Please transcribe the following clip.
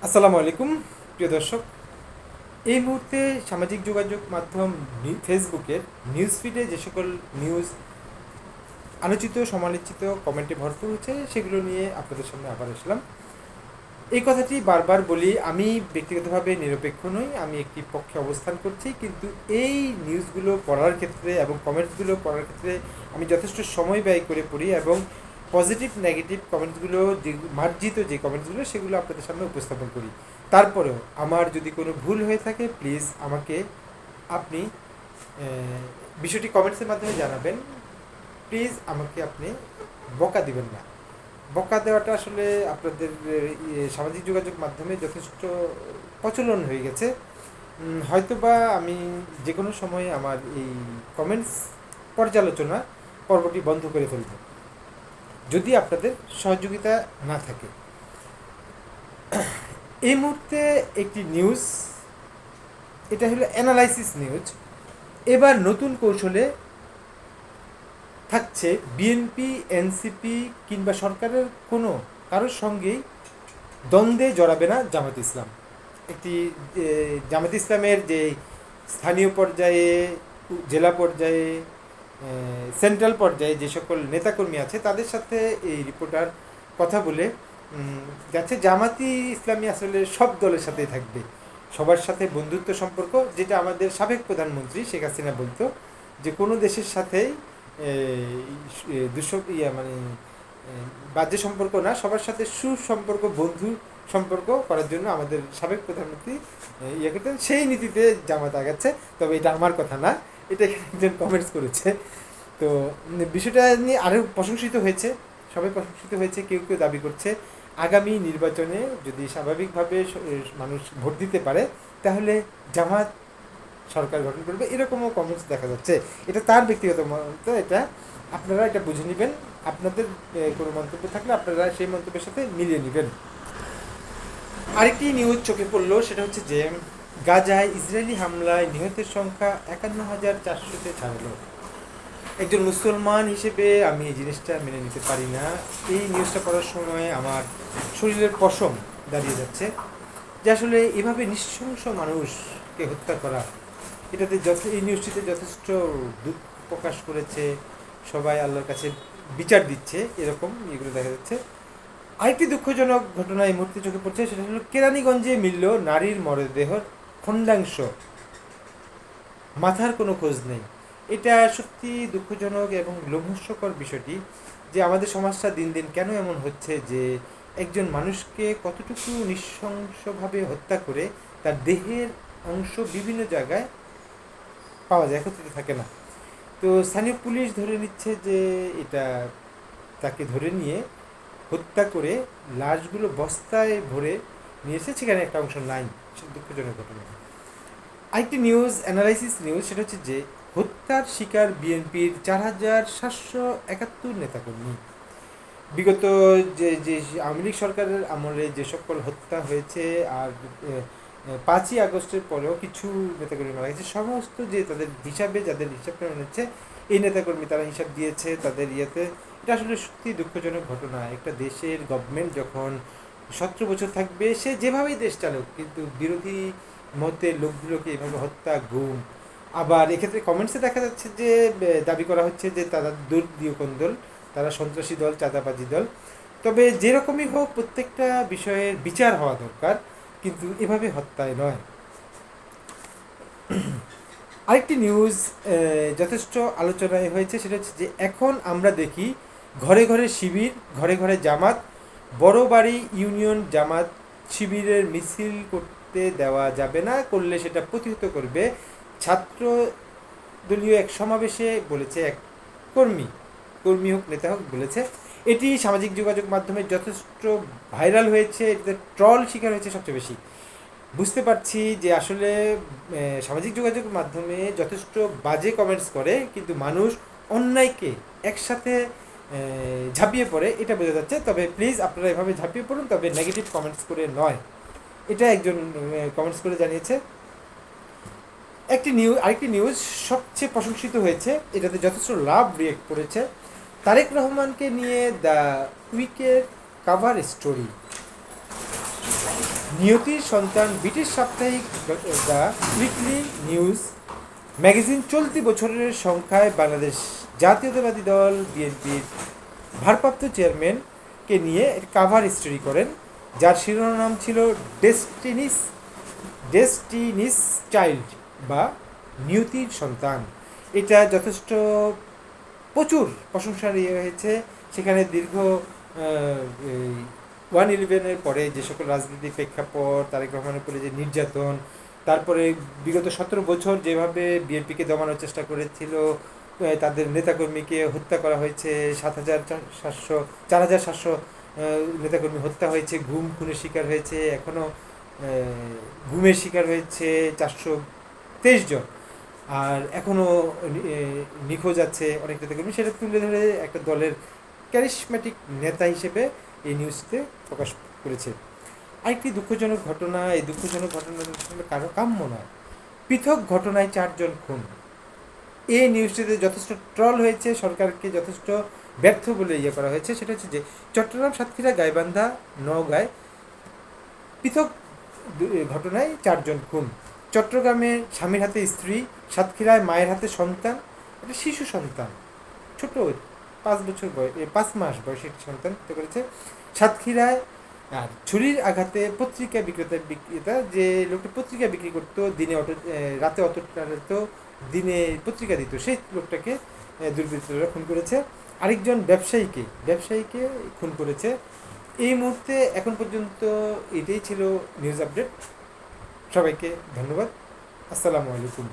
আসসালামু আলাইকুম প্রিয় দর্শক। এই মুহূর্তে সামাজিক যোগাযোগ মাধ্যম ফেসবুকের নিউজ ফিডে যে সকল নিউজ আলোচিত সমালোচিত কমেন্টে ভরপুর হচ্ছে সেগুলো নিয়ে আপনাদের সামনে আবার আসলাম। এই কথাটি বারবার বলি, আমি ব্যক্তিগতভাবে নিরপেক্ষ নই, আমি একটি পক্ষে অবস্থান করছি, কিন্তু এই নিউজগুলো পড়ার ক্ষেত্রে এবং কমেন্টসগুলো পড়ার ক্ষেত্রে আমি যথেষ্ট সময় ব্যয় করে পড়ি এবং পজিটিভ নেগেটিভ কমেন্টসগুলো যে মার্জিত যে কমেন্টসগুলো সেগুলো আপনাদের সামনে উপস্থাপন করি। তারপরেও আমার যদি কোনো ভুল হয়ে থাকে প্লিজ আমাকে আপনি বিষয়টি কমেন্টসের মাধ্যমে জানাবেন। প্লিজ আমাকে আপনি বকা দিবেন না। বকা দেওয়াটা আসলে আপনাদের সামাজিক যোগাযোগ মাধ্যমে যথেষ্ট প্রচলন হয়ে গেছে। হয়তোবা আমি যে কোনো সময় আমার এই কমেন্টস পর্যালোচনা পর্বটি বন্ধ করে ফেলব যদি আপনাদের সহযোগিতা না থাকে। এই মুহূর্তে একটি নিউজ, এটা হলো অ্যানালাইসিস নিউজ। এবার নতুন কৌশলে থাকছে বিএনপি, এনসিপি কিংবা সরকারের কোনো কারোর সঙ্গেই দ্বন্দ্বে জড়াবে না জামাত ইসলাম। একটি জামাত ইসলামের যে স্থানীয় পর্যায়ে, জেলা পর্যায়ে, সেন্ট্রাল পর্যায়ে যে সকল নেতাকর্মী আছে তাদের সাথে এই রিপোর্টার কথা বলে যাচ্ছে জামাতি ইসলামী আসলে সব দলের সাথেই থাকবে, সবার সাথে বন্ধুত্ব সম্পর্ক, যেটা আমাদের সাবেক প্রধানমন্ত্রী শেখ হাসিনা বলতো যে কোনো দেশের সাথেই মানে বাহ্য সম্পর্ক না, সবার সাথে সুসম্পর্ক, বন্ধু সম্পর্ক করার জন্য আমাদের সাবেক প্রধানমন্ত্রী ইয়ে করতেন। সেই নীতিতে জামাত আগাচ্ছে। তবে এটা আমার কথা না, এটা একজন কমেন্টস করেছে। তো বিষয়টা নিয়ে আরও প্রশংসিত হয়েছে, সবাই প্রশংসিত হয়েছে। কেউ কেউ দাবি করছে আগামী নির্বাচনে যদি স্বাভাবিকভাবে মানুষ ভোট দিতে পারে তাহলে জামাত সরকার গঠন করবে, এরকমও কমেন্টস দেখা যাচ্ছে। এটা তার ব্যক্তিগত মত, এটা আপনারা এটা বুঝে নেবেন। আপনাদের কোনো মন্তব্য থাকলে আপনারা সেই মন্তব্যের সাথে মিলিয়ে নেবেন। আরেকটি নিউজ চোখে পড়লো, সেটা হচ্ছে যে গাজায় ইসরায়েলি হামলায় নিহতের সংখ্যা 51,400-তে ছাড়লো। একজন মুসলমান হিসেবে আমি এই জিনিসটা মেনে নিতে পারি না। এই নিউজটা পড়ার সময় আমার শরীরের পশম দাঁড়িয়ে যাচ্ছে যে আসলে এভাবে নৃশংস মানুষকে হত্যা করা, এটাতে এই নিউজটিতে যথেষ্ট দুঃখ প্রকাশ করেছে। সবাই আল্লাহর কাছে বিচার দিচ্ছে, এরকম এগুলো দেখা যাচ্ছে। আরেকটি দুঃখজনক ঘটনা এই মুহূর্তে চোখে পড়ছে, সেটা হলো কেরানীগঞ্জে মিলল নারীর মরদেহর খণ্ডাংশ, মাথার কোনো খোঁজ নেই। এটা সত্যি দুঃখজনক এবং লোমহর্ষকর বিষয়টি যে আমাদের সমাজটা দিন দিন কেন এমন হচ্ছে যে একজন মানুষকে কতটুকু নৃশংসভাবে হত্যা করে তার দেহের অংশ বিভিন্ন জায়গায় পাওয়া যায়, একত্রিত থাকে না। তো স্থানীয় পুলিশ ধরে নিচ্ছে যে এটা তাকে ধরে নিয়ে হত্যা করে লাশগুলো বস্তায় ভরে নিয়েছে, সেখানে একটা অংশ নাই। সেটা দুঃখজনক ঘটনা। আরেকটি নিউজ, অ্যানালাইসিস নিউজ, সেটা হচ্ছে যে হত্যার শিকার বিএনপির 4,771 নেতাকর্মী। বিগত যে যে আওয়ামী লীগ সরকারের আমলে যে সকল হত্যা হয়েছে আর 5ই আগস্টের পরেও কিছু নেতাকর্মী মারা গেছে, সমস্ত যে তাদের হিসাবে যাদের হিসাব নেওয়া হচ্ছে এই নেতাকর্মী তারা হিসাব দিয়েছে তাদের ইয়েতে। এটা আসলে সত্যি দুঃখজনক ঘটনা। একটা দেশের গভর্নমেন্ট যখন 17 বছর থাকবে, সে যেভাবেই দেশ চালক, কিন্তু বিরোধী মতের লোকগুলোকে এভাবে হত্যা, গুম। আবার এক্ষেত্রে কমেন্টসে দেখা যাচ্ছে যে দাবি করা হচ্ছে যে তারা দুর্নীতি কোন দল, তারা সন্ত্রাসী দল, চাঁদাবাজি দল। তবে যেরকমই হোক প্রত্যেকটা বিষয়ের বিচার হওয়া দরকার, কিন্তু এভাবে হত্যায় নয়। আরেকটি নিউজ যথেষ্ট আলোচনায় হয়েছে, সেটা হচ্ছে যে এখন আমরা দেখি ঘরে ঘরে শিবির, ঘরে ঘরে জামাত। বড় বাড়ি ইউনিয়ন জামাত শিবিরের মিছিল করতে দেওয়া যাবে না, করলে সেটা প্রতিহত করবে ছাত্র দলীয় এক সমাবেশে বলেছে এক কর্মী, কর্মী হোক নেতা হোক বলেছে। এটি সামাজিক যোগাযোগ মাধ্যমে যথেষ্ট ভাইরাল হয়েছে, এটাতে ট্রল শিকার হয়েছে সবচেয়ে বেশি। বুঝতে পারছি যে আসলে সামাজিক যোগাযোগ মাধ্যমে যথেষ্ট বাজে কমেন্টস করে, কিন্তু মানুষ অন্যায়কে একসাথে ঝাঁপিয়ে পড়ে, এটা বোঝা যাচ্ছে। তবে প্লিজ আপনারা এভাবে ঝাঁপিয়ে পড়ুন, তবে নেগেটিভ কমেন্টস করে নয়। এটা একজন কমেন্টস করে জানিয়েছে। আরেকটি নিউজ সবচেয়ে প্রশংসিত হয়েছে, এটাতে যথেষ্ট লাভ রিয়েক্ট করেছে। তারেক রহমানকে নিয়ে দ্য উইকের কাভার স্টোরি। নিয়তির সন্তান ব্রিটিশ সাপ্তাহিক দ্য উইকলি নিউজ ম্যাগাজিন চলতি বছরের সংখ্যায় বাংলাদেশ জাতীয়তাবাদী দল বিএনপির ভারপ্রাপ্ত চেয়ারম্যানকে নিয়ে কাভার স্টোরি করেন, যার শিরোনাম ছিল ডেস্টিনিস ডেস্টিনিস চাইল্ড বা নিয়তির সন্তান। এটা যথেষ্ট প্রচুর প্রশংসার হয়েছে। সেখানে দীর্ঘ 1/11-এর পরে যে সকল রাজনীতির প্রেক্ষাপট, তারেক রহমানের উপরে যে নির্যাতন, তারপরে বিগত 17 বছর যেভাবে বিএনপিকে দমানোর চেষ্টা করেছিল, তাদের নেতাকর্মীকে হত্যা করা হয়েছে, 4,700 নেতাকর্মী হত্যা হয়েছে, গুম খুনের শিকার হয়েছে, এখনও গুমের শিকার হয়েছে 423 জন, আর এখনও নিখোঁজ আছে অনেক নেতাকর্মী। সেটা তুলে ধরে একটা দলের ক্যারিসম্যাটিক নেতা হিসেবে এই নিউজটিতে প্রকাশ করেছে। আরেকটি দুঃখজনক ঘটনা, এই দুঃখজনক ঘটনাটা কারো কাম্য নয়। পৃথক ঘটনায় 4 জন খুন। এই নিউজটিতে যথেষ্ট ট্রল হয়েছে, সরকারকে যথেষ্ট ব্যর্থ বলে করা হয়েছে। সেটা হচ্ছে যে চট্টগ্রাম, সাতক্ষীরা, গাইবান্ধা, নওগাঁয় পৃথক ঘটনায় 4 জন খুন। চট্টগ্রামে স্বামীর হাতে স্ত্রী, সাতক্ষীরায় মায়ের হাতে সন্তান, একটা শিশু সন্তান, ছোট 5 মাস বয়সী একটি সন্তান হত্যা করেছে। সাতক্ষীরায় আর ছুরির আঘাতে পত্রিকা বিক্রেতা, যে লোকটা পত্রিকা বিক্রি করতো, রাতে অটো চালাতো, দিনে পত্রিকা দিত, সেই লোকটাকে দুর্বৃত্তরা খুন করেছে। আরেকজন ব্যবসায়ীকে খুন করেছে। এই মুহূর্তে এখন পর্যন্ত এটাই ছিল নিউজ আপডেট। সবাইকে ধন্যবাদ। আসসালামু আলাইকুম।